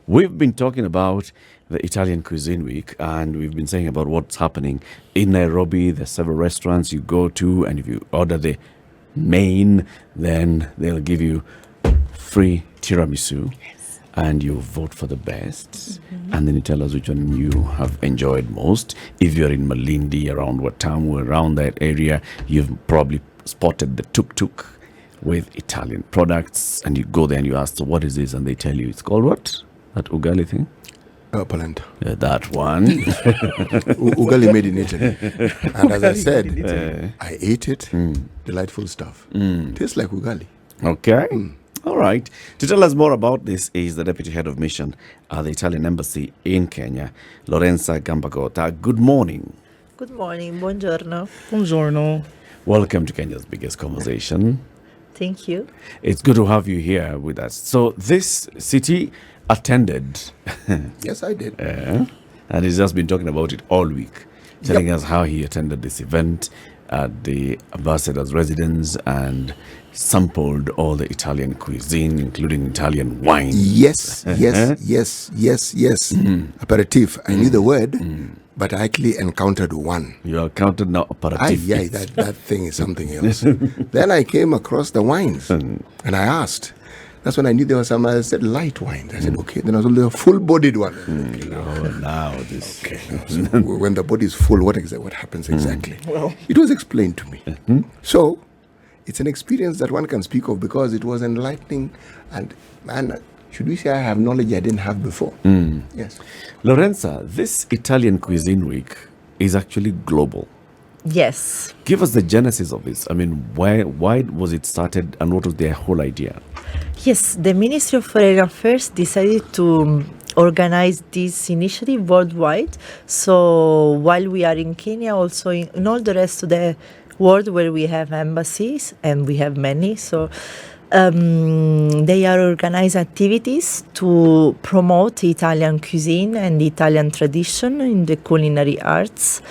We've been talking about the Italian Cuisine Week, and we've been saying about what's happening in Nairobi. There's several restaurants you go to, and if you order the main, then they'll give you free tiramisu. Yes. And you vote for the best, and then you tell us which one you have enjoyed most. If you're in Malindi, around Watamu, around that area, you've probably spotted the tuk-tuk with Italian products, and you go there and you ask, so what is this? And they tell you it's called what? That ugali thing? Polenta. That one. Ugali made in Italy. And as I said, I ate it. Delightful stuff. Tastes like ugali. Okay. All right. To tell us more about this is the Deputy Head of Mission at the Italian Embassy in Kenya, Lorenza Gambarcorta. Good morning. Good morning. Buongiorno. Buongiorno. Welcome to Kenya's Biggest Conversation. Thank you. It's good to have you here with us. So this city attended. Yes, I did. And he's just been talking about it all week, telling us how he attended this event at the ambassador's residence and sampled all the Italian cuisine, including Italian wine. Yes. Aperitif. I knew the word, but I actually encountered one. You are counted now aperitif. Yeah, that thing is something else. Then I came across the wines, and I asked. That's when I knew there was some. I said light wine. I said okay. Then I was only a full-bodied one. Okay, now this. Okay. So when the body is full, what happens exactly? Well, it was explained to me. So it's an experience that one can speak of because it was enlightening, and should we say I have knowledge I didn't have before? Yes. Lorenza, this Italian Cuisine Week is actually global. Yes. Give us the genesis of this. I mean, why was it started, and what was their whole idea? Yes, the Ministry of Foreign Affairs decided to organize this initiative worldwide. So while we are in Kenya, also in all the rest of the world where we have embassies, and we have many, so they are organized activities to promote Italian cuisine and Italian tradition in the culinary arts.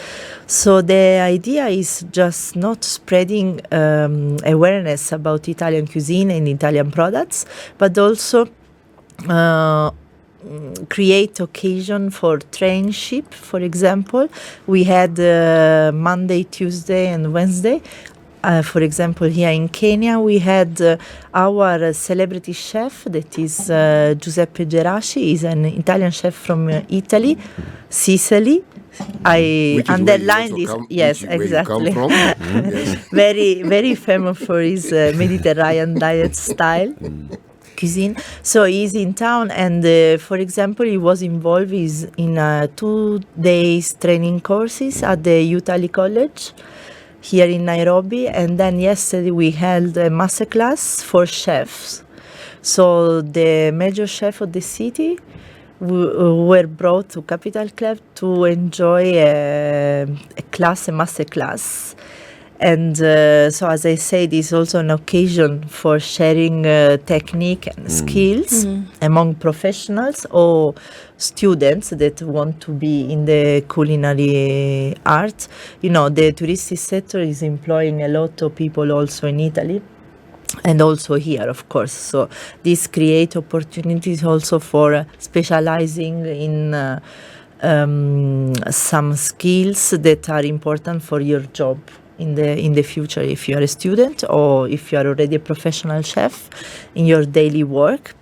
So the idea is just not spreading awareness about Italian cuisine and Italian products, but also create occasion for trainship. For example, we had Monday, Tuesday, and Wednesday. For example, here in Kenya, we had our celebrity chef, that is Giuseppe Geraci. He's an Italian chef from Italy, Sicily. I underline this. Yes, exactly. Very, very famous for his Mediterranean diet style. Cuisine. So he's in town, and for example, he was involved in 2 days training courses at the Utali College here in Nairobi, and then yesterday we held a masterclass for chefs. So the major chef of the city were brought to Capital Club to enjoy a master class. And so, as I said, it's also an occasion for sharing technique and skills among professionals or students that want to be in the culinary art. You know, the touristic sector is employing a lot of people also in Italy, and also here, of course. So this creates opportunities also for specializing in some skills that are important for your job in the future, if you are a student or if you are already a professional chef in your daily work.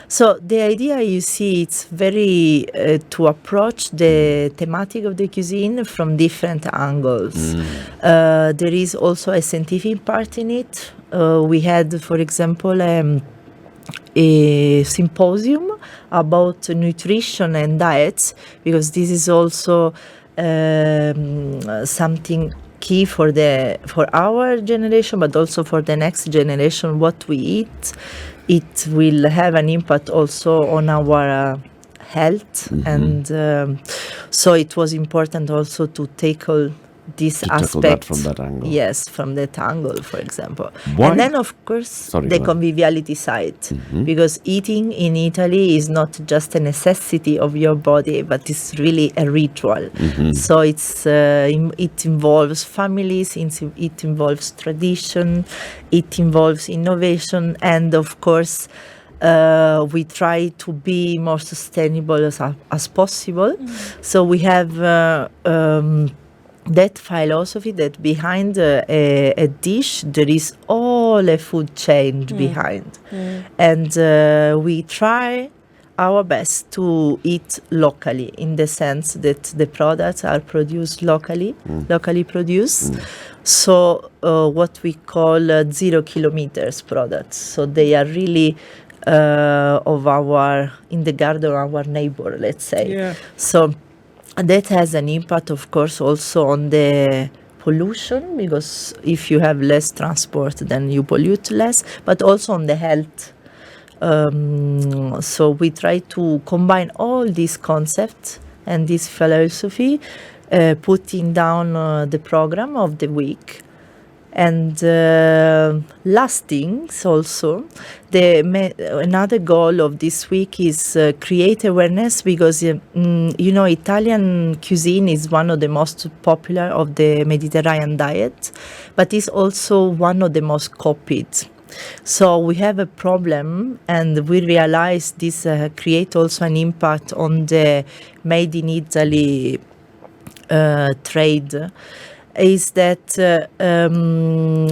So the idea, you see, it's very to approach the thematic of the cuisine from different angles. There is also a scientific part in it. We had, for example, a symposium about nutrition and diets, because this is also something key for our generation, but also for the next generation. What we eat, it will have an impact also on our health, and so it was important also to tackle this aspect from that angle. Yes, from that angle, for example. Why? And then, of course, the conviviality side, because eating in Italy is not just a necessity of your body, but it's really a ritual. So it involves families, it involves tradition, it involves innovation, and of course we try to be more sustainable as possible. So we have that philosophy that behind a dish there is all a food chain behind, and we try our best to eat locally, in the sense that the products are produced locally produced. So what we call 0 kilometers products. So they are really of our, in the garden of our neighbor, let's say. Yeah. So that has an impact, of course, also on the pollution, because if you have less transport, then you pollute less, but also on the health. So we try to combine all these concepts and this philosophy, putting down the program of the week. And last things also, another goal of this week is create awareness, because Italian cuisine is one of the most popular of the Mediterranean diet, but is also one of the most copied. So we have a problem, and we realize this create also an impact on the made in Italy trade, is that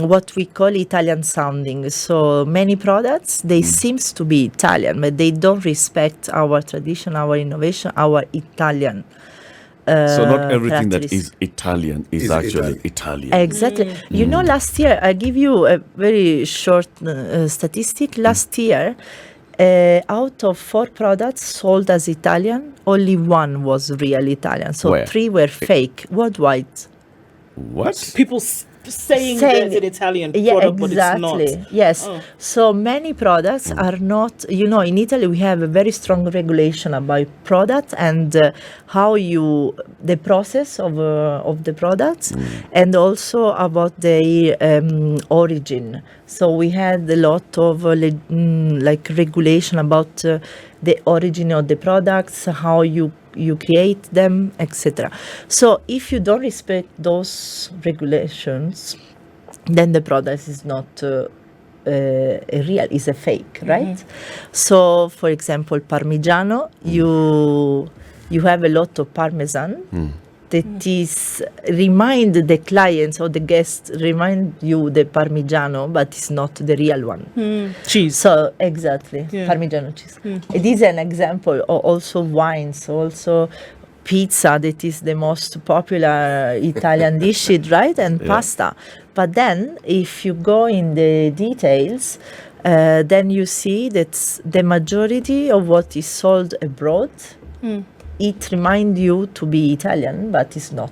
what we call Italian sounding. So many products, they seems to be Italian, but they don't respect our tradition, our innovation, our Italian. So not everything that characteristics. is Italian is actually Italian. Exactly. Last year, I give you a very short statistic. Last year, out of 4 products sold as Italian, only 1 was real Italian. So Where? 3 were fake worldwide. What? People saying that's an Italian product, but it's not. Yes. Oh. So many products are not, in Italy we have a very strong regulation about products and the process of the products, and also about their origin. So we had a lot of regulation about the origin of the products, how you create them, etc. So if you don't respect those regulations, then the product is not a real, is a fake, right? So, for example, Parmigiano, you have a lot of Parmesan that is remind the clients or the guests, remind you the Parmigiano, but it's not the real one. Cheese. So exactly, Yeah. Parmigiano cheese. It is an example. Also wines, also pizza, that is the most popular Italian dish, right? And pasta. But then, if you go in the details, then you see that the majority of what is sold abroad, it reminds you to be Italian, but it's not.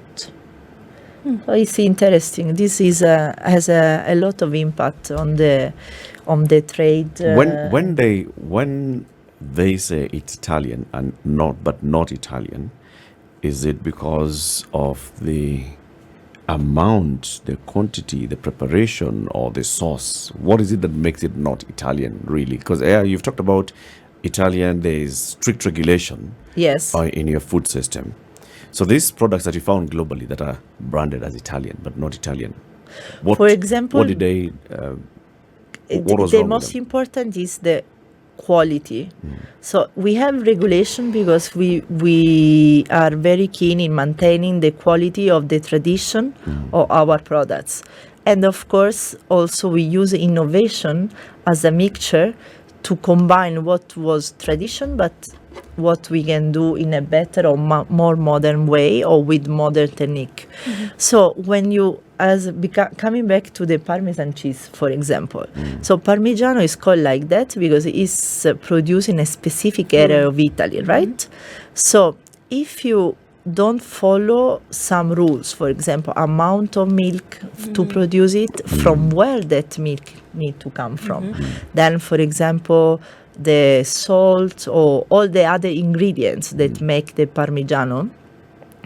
So it's interesting. This is has a lot of impact on the trade. When they say it's Italian and not Italian, is it because of the amount, the quantity, the preparation, or the sauce? What is it that makes it not Italian, really? Because you've talked about Italian, there is strict regulation Yes. in your food system. So these products that you found globally that are branded as Italian but not Italian, For example, what did they? What was the wrong with most them? important is the quality. So we have regulation because we are very keen in maintaining the quality of the tradition of our products. And of course, also we use innovation as a mixture to combine what was tradition, but what we can do in a better or more modern way, or with modern technique. So when you, coming back to the Parmesan cheese, for example, so Parmigiano is called like that because it is produced in a specific area of Italy, right? So if you don't follow some rules, for example, amount of milk to produce it, from where that milk need to come from. Then, for example, the salt or all the other ingredients that make the Parmigiano,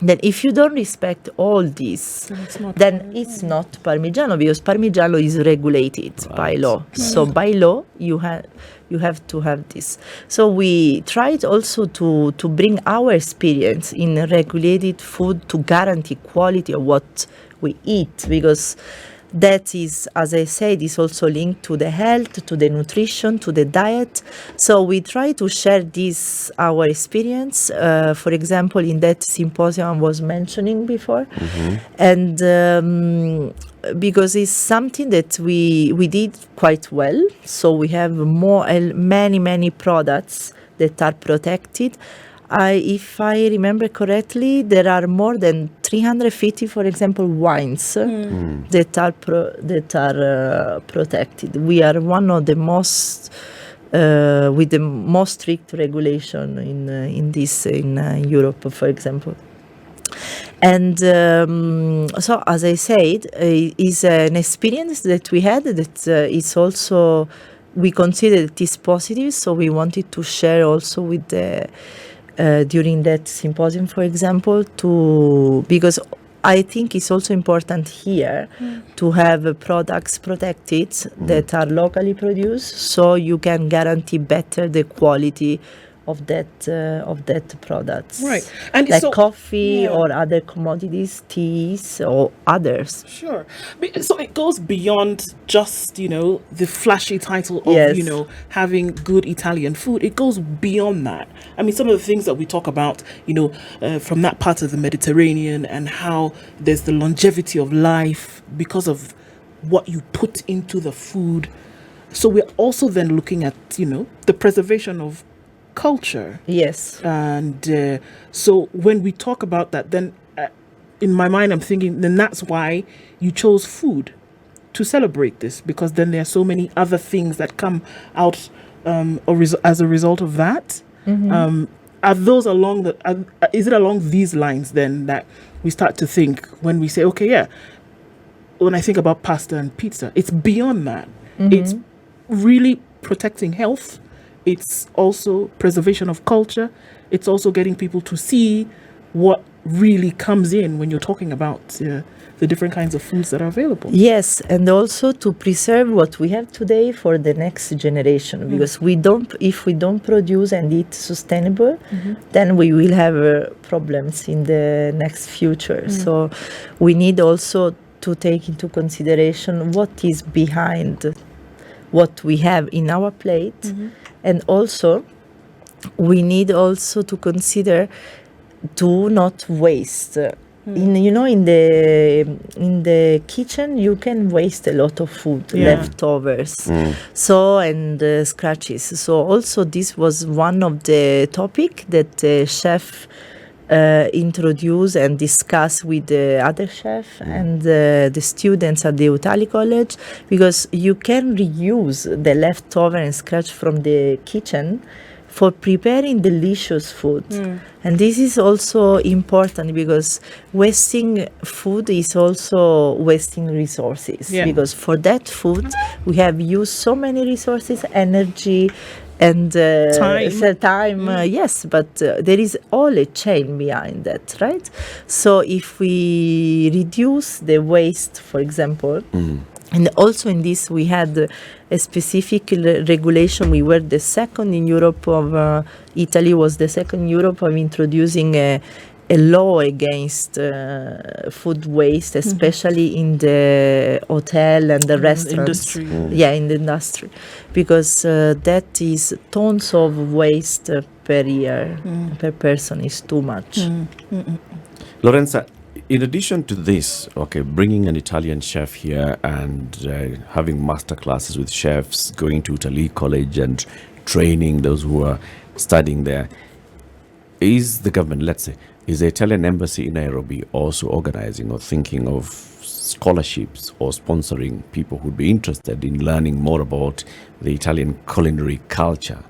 then if you don't respect all these, then it's not Parmigiano, because Parmigiano is regulated by law. So by law, you have to have this. So we tried also to bring our experience in regulated food to guarantee quality of what we eat, because that is, as I said, is also linked to the health, to the nutrition, to the diet. So we try to share this, our experience, for example, in that symposium I was mentioning before. And because it's something that we did quite well. So we have many products that are protected. If I remember correctly, there are more than 350, for example, wines that are protected. We are one of the most with the most strict regulation in Europe, for example. And so, as I said, is an experience that we had that is also, we consider it is positive. So we wanted to share also with the during that symposium, for example, because I think it's also important here to have products protected that are locally produced, so you can guarantee better the quality of that products, right? And like so, coffee or other commodities, teas or others. Sure. So it goes beyond just, the flashy title of, having good Italian food. It goes beyond that. I mean, some of the things that we talk about, from that part of the Mediterranean, and how there's the longevity of life because of what you put into the food. So we're also then looking at, the preservation of culture. Yes. And so when we talk about that, then in my mind, I'm thinking, then that's why you chose food to celebrate this, because then there are so many other things that come out as a result of that. Are those along is it along these lines then that we start to think when we say, okay, yeah, when I think about pasta and pizza, it's beyond that. It's really protecting health. It's also preservation of culture. It's also getting people to see what really comes in when you're talking about the different kinds of foods that are available. Yes, and also to preserve what we have today for the next generation. Because if we don't produce and eat sustainable, then we will have problems in the next future. So we need also to take into consideration what is behind what we have in our plate. And also, we need also to consider do not waste. In the kitchen, you can waste a lot of food, leftovers, and scratches. So also, this was one of the topic that the chef introduce and discuss with the other chef and the students at the Utali College, because you can reuse the leftover and scratch from the kitchen for preparing delicious food. And this is also important, because wasting food is also wasting resources, because for that food we have used so many resources, energy and time. Yes, but there is all a chain behind that, right? So if we reduce the waste, for example, and also in this we had a specific regulation. We were the second in Europe Italy was the second in Europe of introducing a law against food waste, especially in the hotel and the restaurants. In the industry, because that is tons of waste per year per person is too much. Lorenza, in addition to this, bringing an Italian chef here and having master classes with chefs, going to Italy College and training those who are studying there, is the government, let's say, is the Italian embassy in Nairobi also organizing or thinking of scholarships or sponsoring people who'd be interested in learning more about the Italian culinary culture,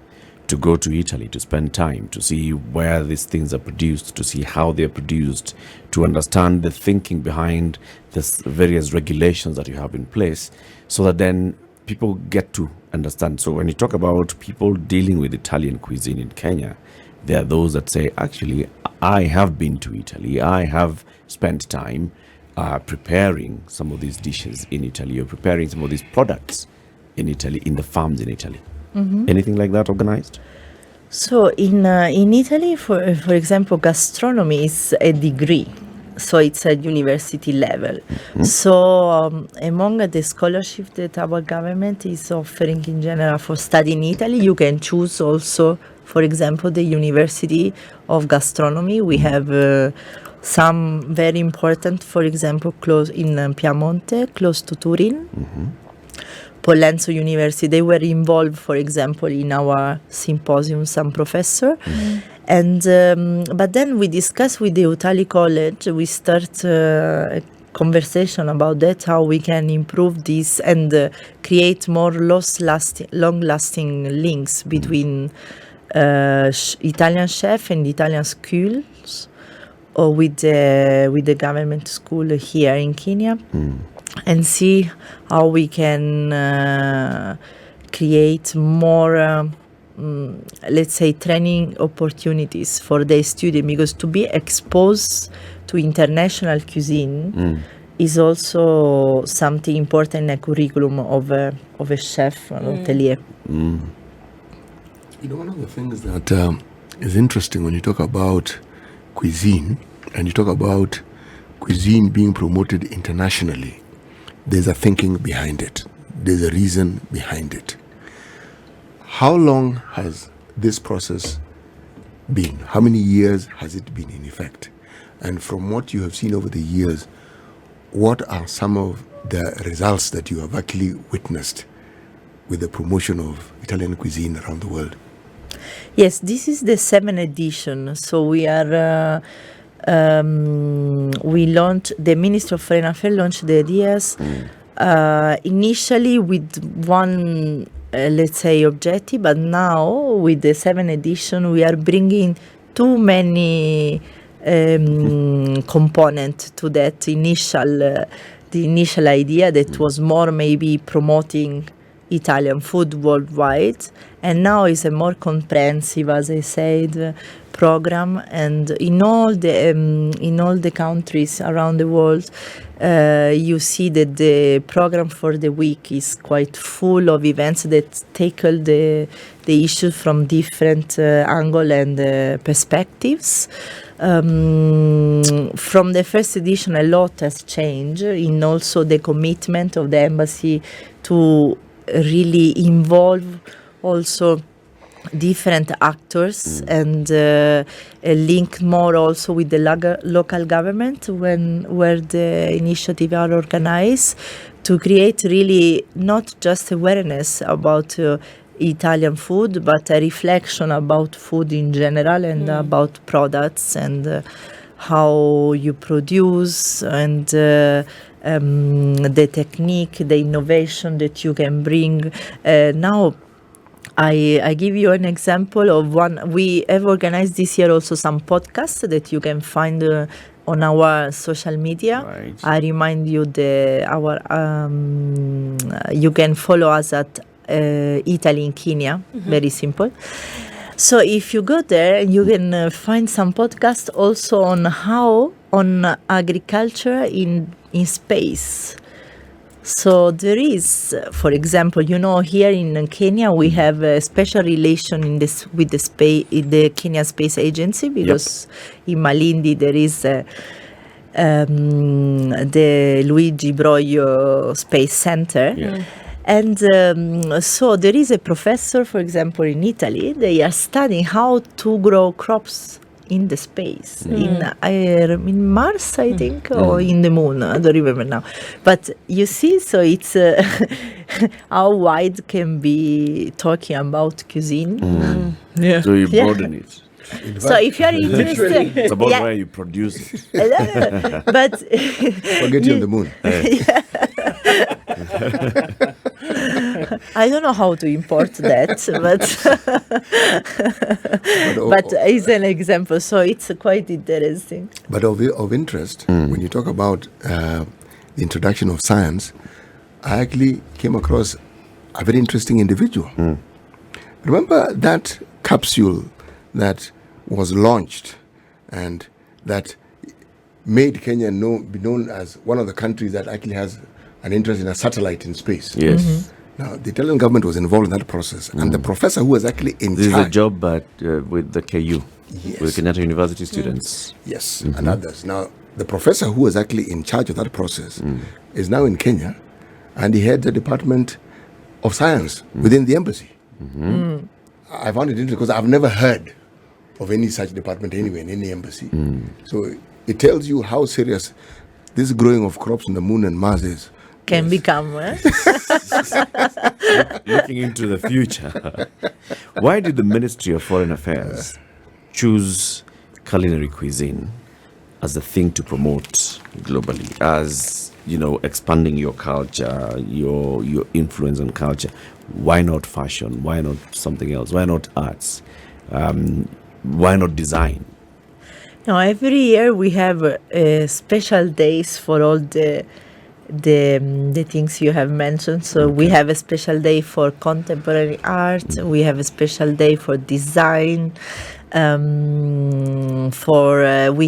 to go to Italy, to spend time, to see where these things are produced, to see how they're produced, to understand the thinking behind the various regulations that you have in place, so that then people get to understand. So when you talk about people dealing with Italian cuisine in Kenya, there are those that say, actually, I have been to Italy, I have spent time preparing some of these dishes in Italy, or preparing some of these products in Italy, in the farms in Italy. Anything like that organized? So in Italy, for example, gastronomy is a degree. So it's at university level. So among the scholarship that our government is offering in general for study in Italy, you can choose also, for example, the University of Gastronomy. We have some very important, for example, close in Piemonte, close to Turin. Pollenzo University, they were involved, for example, in our symposium, some professor. And but then we discussed with the Utali College, we start a conversation about that, how we can improve this and create more long-lasting links between Italian chef and Italian schools, or with the government school here in Kenya, and see how we can create more let's say training opportunities for the student, because to be exposed to international cuisine is also something important in a curriculum of a chef, an hotelier. You know, one of the things that is interesting when you talk about cuisine and you talk about cuisine being promoted internationally, there's a thinking behind it. There's a reason behind it. How long has this process been? How many years has it been in effect? And from what you have seen over the years, what are some of the results that you have actually witnessed with the promotion of Italian cuisine around the world? Yes, this is the 7th edition. So we are, we launched, the Ministry of Foreign Affairs launched the ideas initially with one, let's say, objective, but now with the 7th edition, we are bringing too many components to that the initial idea that was more maybe promoting Italian food worldwide, and now it's a more comprehensive, as I said, program. And in all the countries around the world, you see that the program for the week is quite full of events that tackle the issue from different angle and perspectives. From the first edition, a lot has changed in also the commitment of the embassy to really involve also different actors and link more also with the local government where the initiative are organized, to create really not just awareness about Italian food, but a reflection about food in general and about products and how you produce and the technique, the innovation that you can bring. Now, I give you an example of one. We have organized this year also some podcasts that you can find on our social media. Right. I remind you you can follow us at Italy in Kenya. Very simple. So if you go there, you can find some podcasts also on agriculture in space. So there is, for example, here in Kenya we have a special relation with the Kenya Space Agency, because in Malindi there is the Luigi Broglio Space Center. Yeah. And so there is a professor, for example, in Italy. They are studying how to grow crops in the space, in Mars, I think, or in the moon. I don't remember now. But you see, so it's how wide can be talking about cuisine. Yeah. So you broaden it. So if you are interested, It's about where you produce it. but Forget you on the moon. I don't know how to import that, but it's an example, so it's quite interesting. But of interest, when you talk about the introduction of science, I actually came across a very interesting individual. Remember that capsule that was launched and that made Kenya be known as one of the countries that actually has an interest in a satellite in space? Yes. Now, the Italian government was involved in that process, and the professor who was actually in This charge... is a job with the KU, Yes. with Kenyatta University students. Yes, and others. Now, the professor who was actually in charge of that process is now in Kenya, and he heads a department of science within the embassy. I found it interesting because I've never heard of any such department anywhere in any embassy. So it tells you how serious this growing of crops on the moon and Mars is. Can become. Looking into the future, why did the Ministry of Foreign Affairs choose culinary cuisine as the thing to promote globally, as expanding your culture, your influence on culture? Why not fashion? Why not something else? Why not arts? Why not design? Now, every year we have special days for all the things you have mentioned. So we have a special day for contemporary art. We have a special day for design. We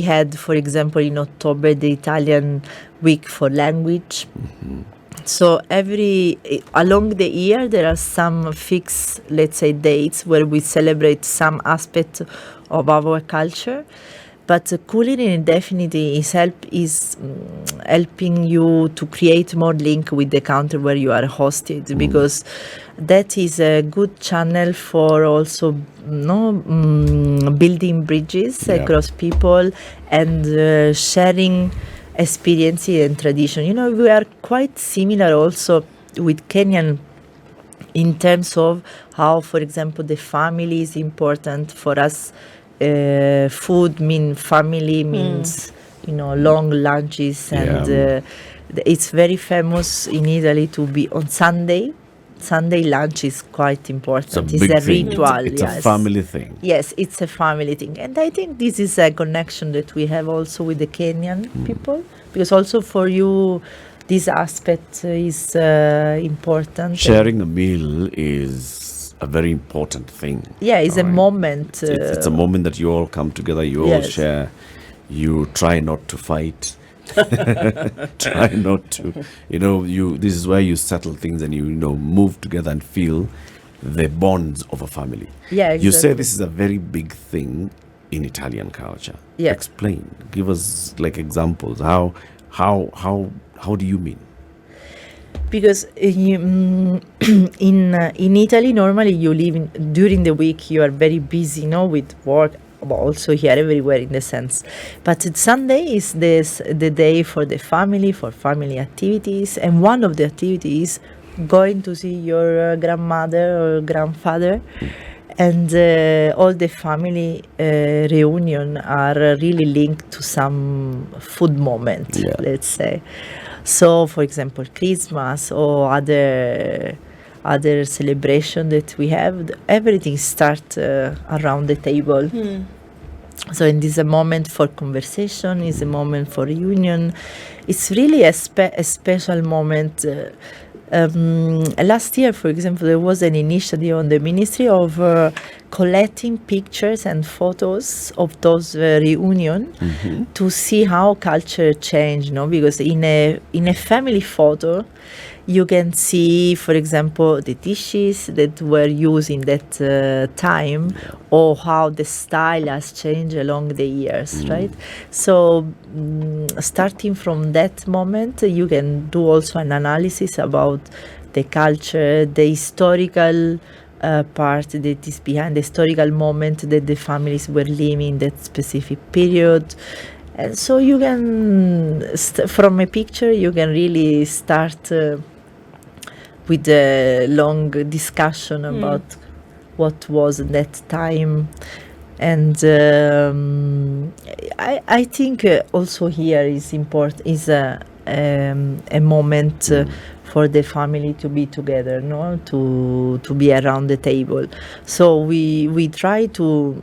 had, for example, in October, the Italian Week for Language. So along the year, there are some fixed, let's say, dates where we celebrate some aspect of our culture. But culinary definitely is helping you to create more link with the country where you are hosted, because that is a good channel for also building bridges across people and sharing experiences and tradition. We are quite similar also with Kenyan in terms of how, for example, the family is important for us. Food family means long lunches, and it's very famous in Italy to be on Sunday. Sunday lunch is quite important. It's a ritual. It's a family thing. Yes, it's a family thing, and I think this is a connection that we have also with the Kenyan people, because also for you this aspect is important. Sharing a meal is a very important thing. Yeah, it's a moment. It's a moment that you all come together, you all share, you try not to fight, try not to, this is where you settle things and move together and feel the bonds of a family. Yeah, exactly. You say this is a very big thing in Italian culture. Yeah. Explain, give us examples. How do you mean? Because in Italy, normally you live during the week, you are very busy, with work, but also here everywhere in the sense. But Sunday is the day for the family, for family activities, and one of the activities going to see your grandmother or grandfather, and all the family reunion are really linked to some food moment, let's say. So, for example, Christmas or other celebration that we have, everything starts around the table. So, and this is a moment for conversation, is a moment for reunion. It's really a special moment. Last year, for example, there was an initiative on the Ministry of collecting pictures and photos of those reunion to see how culture changed, because in a family photo you can see, for example, the dishes that were used in that time, or how the style has changed along the years, right? So starting from that moment, you can do also an analysis about the culture, the historical part that is behind, the historical moment that the families were living in that specific period. And so you can, from a picture, you can really start with a long discussion about what was that time. And I think also here is important, is a moment for the family to be together, to be around the table. So we try to,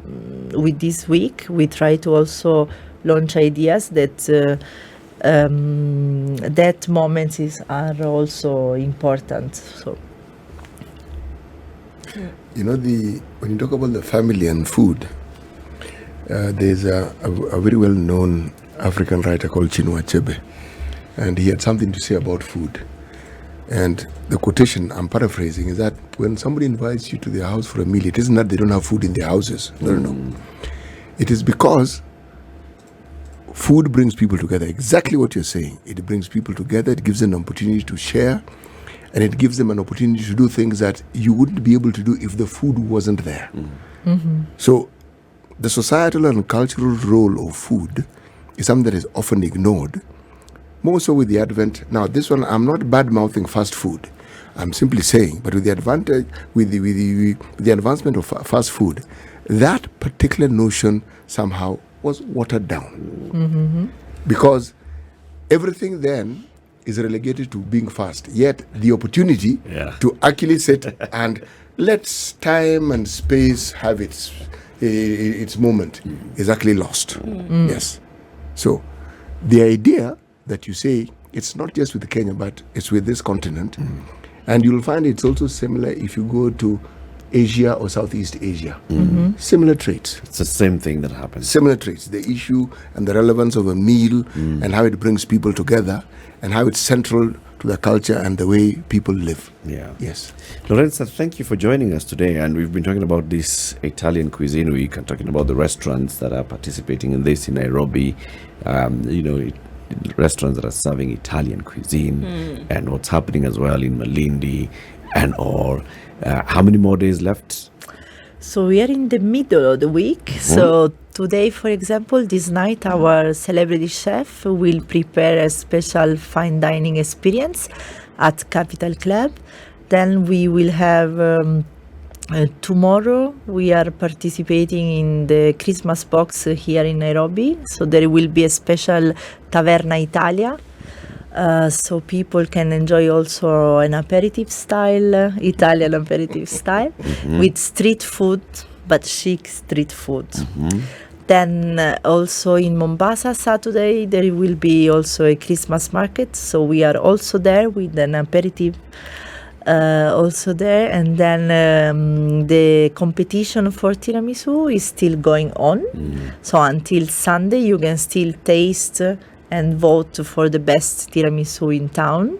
with this week, we try to also launch ideas that that moments are also important. So when you talk about the family and food, there's a very well-known African writer called Chinua Achebe, and he had something to say about food. And the quotation, I'm paraphrasing, is that when somebody invites you to their house for a meal, it isn't that they don't have food in their houses. No. It is because Food brings people together. Exactly what you're saying. It brings people together. It gives them an opportunity to share, and it gives them an opportunity to do things that you wouldn't be able to do if the food wasn't there. So the societal and cultural role of food is something that is often ignored, more so with the advent. Now, this one, I'm not bad-mouthing fast food. I'm simply saying, but with the advantage, with the advancement of fast food, that particular notion somehow was watered down. Because everything then is relegated to being fast. Yet the opportunity to actually sit and let time and space have its moment is actually lost. Yes. So the idea that you say, it's not just with Kenya, but it's with this continent. And you'll find it's also similar if you go to Asia or Southeast Asia. Similar traits. It's the same thing that happens. Similar traits. The issue and the relevance of a meal and how it brings people together and how it's central to the culture and the way people live. Yeah. Yes. Lorenza, thank you for joining us today. And we've been talking about this Italian Cuisine Week and talking about the restaurants that are participating in this in Nairobi. Restaurants that are serving Italian cuisine and what's happening as well in Malindi and all. How many more days left? So we are in the middle of the week. So today, for example, this night, our celebrity chef will prepare a special fine dining experience at Capital Club. Then we will have tomorrow, we are participating in the Christmas box here in Nairobi. So there will be a special Taverna Italia. So people can enjoy also an aperitif style, Italian aperitif style, with street food, but chic street food. Then also in Mombasa Saturday, there will be also a Christmas market. So we are also there with an aperitif also there. And then the competition for tiramisu is still going on. So until Sunday, you can still taste and vote for the best tiramisu in town.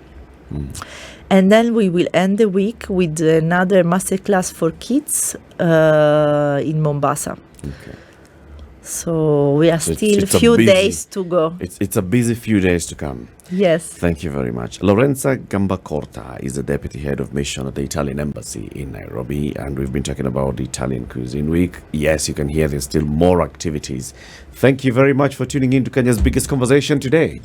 And then we will end the week with another masterclass for kids in Mombasa. So we are still a few days to go. It's a busy few days to come. Yes. Thank you very much. Lorenza Gambarcorta is the Deputy Head of Mission at the Italian Embassy in Nairobi, and we've been talking about the Italian Cuisine Week. Yes, you can hear there's still more activities. Thank you very much for tuning in to Kenya's biggest conversation today.